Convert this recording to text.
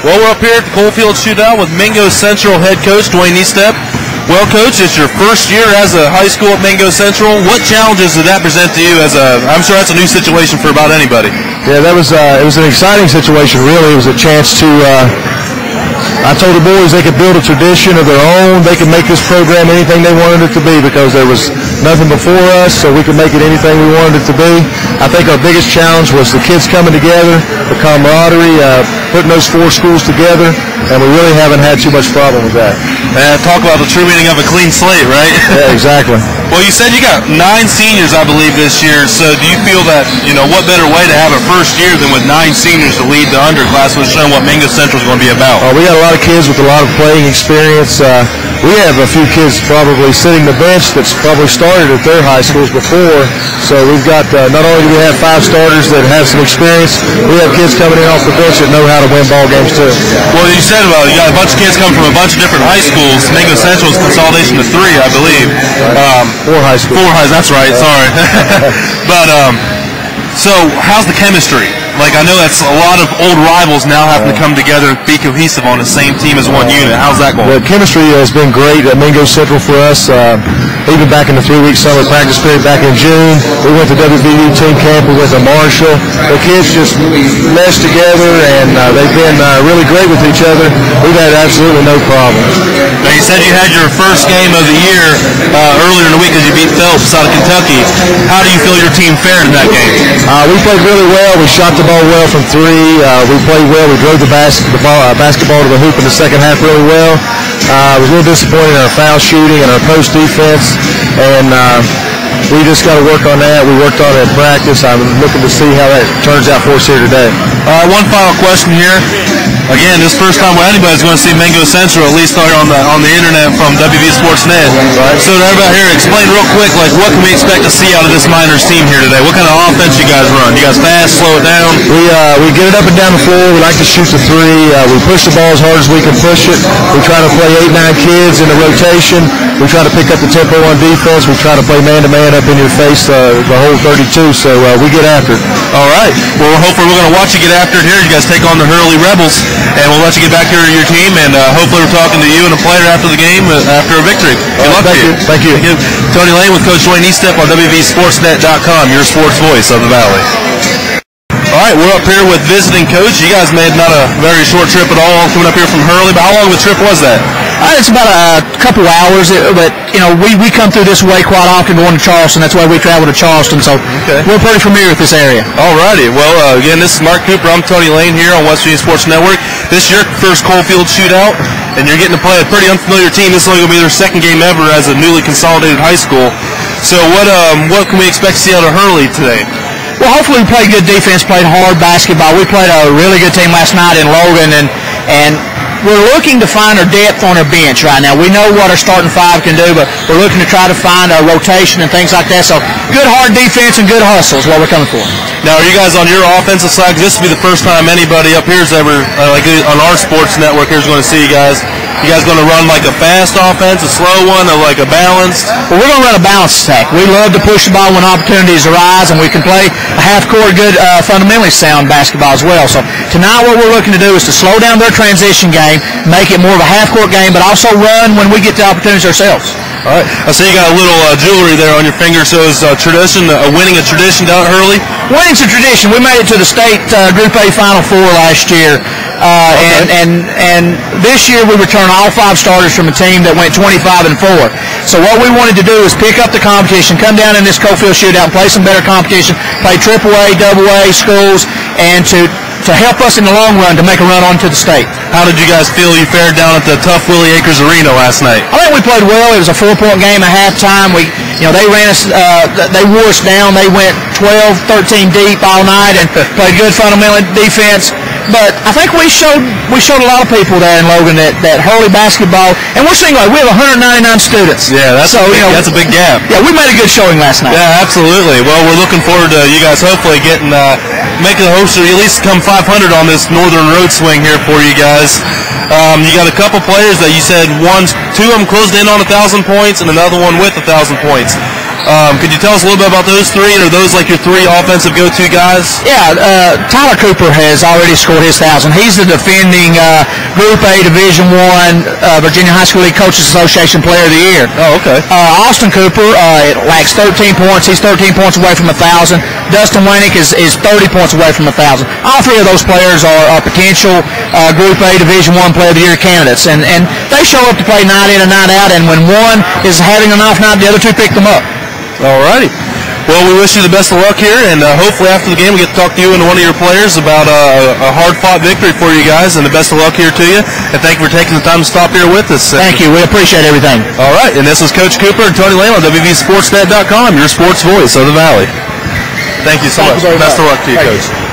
Well, we're up here at the Coalfield Shootout with Mingo Central head coach Dwayne Estepp. Well, Coach, it's your first year as a high school at Mingo Central. What challenges did that present to you? I'm sure that's a new situation for about anybody. Yeah, it was an exciting situation, really. It was a chance to, I told the boys they could build a tradition of their own. They could make this program anything they wanted it to be because there was nothing before us, so we could make it anything we wanted it to be. I think our biggest challenge was the kids coming together, the camaraderie, putting those 4 schools together, and we really haven't had too much problem with that. Talk about the true meaning of a clean slate, right? Yeah, exactly. Well, you said you got 9 seniors, I believe, this year, so do you feel that, what better way to have a first year than with 9 seniors to lead the underclass and show what Mingo Central is going to be about? We got a lot of kids with a lot of playing experience. We have a few kids probably sitting the bench that's probably started at their high schools before, so we've got, not only do we have 5 starters that have some experience, we have kids coming in off the bench that know how to win ball games too. Well, you said you got a bunch of kids coming from a bunch of different high schools. Mingo Central is consolidation to 3, I believe. 4 high schools. 4 high, that's right, sorry. But, so how's the chemistry? I know that's a lot of old rivals now having to come together and be cohesive on the same team as one unit. How's that going? The chemistry has been great at Mingo Central for us. Even back in the 3-week summer practice period back in June, we went to WVU team camp, we went to Marshall. The kids just meshed together, and they've been really great with each other. We've had absolutely no problems. Now, you said you had your first game of the year earlier in the week as you beat Phelps out of Kentucky. How do you feel your team fared in that game? We played really well. We shot the ball well from 3. We played well. We drove the basketball to the hoop in the second half really well. I was a little disappointed in our foul shooting and our post defense, and we just got to work on that. We worked on it at practice. I'm looking to see how that turns out for us here today. All right, one final question here. Again, this is the first time where anybody's going to see Mingo Central, at least on the internet from WVSportsnet. Right. So to everybody here, explain real quick, what can we expect to see out of this minors team here today? What kind of offense you guys run? You guys fast, slow it down? We get it up and down the floor. We like to shoot the 3. We push the ball as hard as we can push it. We try to play 8-9 kids in the rotation. We try to pick up the tempo on defense. We try to play man-to-man up in your face the whole 32, so we get after it. All right. Well, hopefully we're going to watch you get after it here. You guys take on the Hurley Rebels, and we'll let you get back here to your team, and hopefully we're talking to you and a player after the game, after a victory. Good luck to you. Thank you. Tony Lane with Coach Dwayne Estepp on wvsportsnet.com, your sports voice of the Valley. All right, we're up here with visiting coach. You guys made not a very short trip at all coming up here from Hurley, but how long of a trip was that? It's about a couple hours, but we come through this way quite often going to Charleston. That's why we travel to Charleston, so we're pretty familiar with this area. All righty. Well, again, this is Mark Cooper. I'm Tony Lane here on West Virginia Sports Network. This is your first Coalfield Shootout, and you're getting to play a pretty unfamiliar team. This is only going to be their second game ever as a newly consolidated high school. So what can we expect to see out of Hurley today? Well, hopefully we played good defense, played hard basketball. We played a really good team last night in Logan, and we're looking to find our depth on our bench right now. We know what our starting 5 can do, but we're looking to try to find our rotation and things like that. So good hard defense and good hustle is what we're coming for. Now, are you guys on your offensive side? This will be the first time anybody up here is ever, on our sports network here, is going to see you guys. You guys going to run like a fast offense, a slow one, or like a balanced? Well, we're going to run a balanced attack. We love to push the ball when opportunities arise, and we can play a half-court good, fundamentally sound basketball as well. So tonight what we're looking to do is to slow down their transition game, make it more of a half-court game, but also run when we get the opportunities ourselves. All right. I see you got a little jewelry there on your finger. So is winning a tradition down at Hurley? Winning's a tradition. We made it to the state Group A Final 4 last year. And this year we returned all 5 starters from a team that went 25-4. So what we wanted to do is pick up the competition, come down in this Coalfield Shootout and play some better competition, play AAA, AA schools, and to help us in the long run to make a run onto the state. How did you guys feel you fared down at the tough Willie Acres Arena last night? I think we played well. It was a 4-point game at halftime. They ran us, they wore us down. They went 12, 13 deep all night and played good fundamental defense. But I think we showed a lot of people there in Logan that Hurley basketball, and we're seeing we have 199 students. Yeah, that's a big gap. Yeah, we made a good showing last night. Yeah, absolutely. Well, we're looking forward to you guys hopefully making the host at least come 500 on this northern road swing here for you guys. You got a couple players that you said two of them closed in on 1,000 points and another one with 1,000 points. Could you tell us a little bit about those three? Are those like your three offensive go-to guys? Yeah, Tyler Cooper has already scored his 1,000. He's the defending Group A Division I Virginia High School League Coaches Association Player of the Year. Oh, okay. Austin Cooper lacks 13 points. He's 13 points away from 1,000. Dustin Winnick is 30 points away from 1,000. All three of those players are potential Group A Division I Player of the Year candidates, and they show up to play night in and night out, and when one is having an off night, the other two pick them up. All righty. Well, we wish you the best of luck here, and hopefully after the game we get to talk to you and one of your players about a hard-fought victory for you guys, and the best of luck here to you. And thank you for taking the time to stop here with us. Thank you. We appreciate everything. All right, and this is Coach Cooper and Tony Lane on wvsportsnet.com, your sports voice of the Valley. Thank you so much. Best of luck to you, Coach.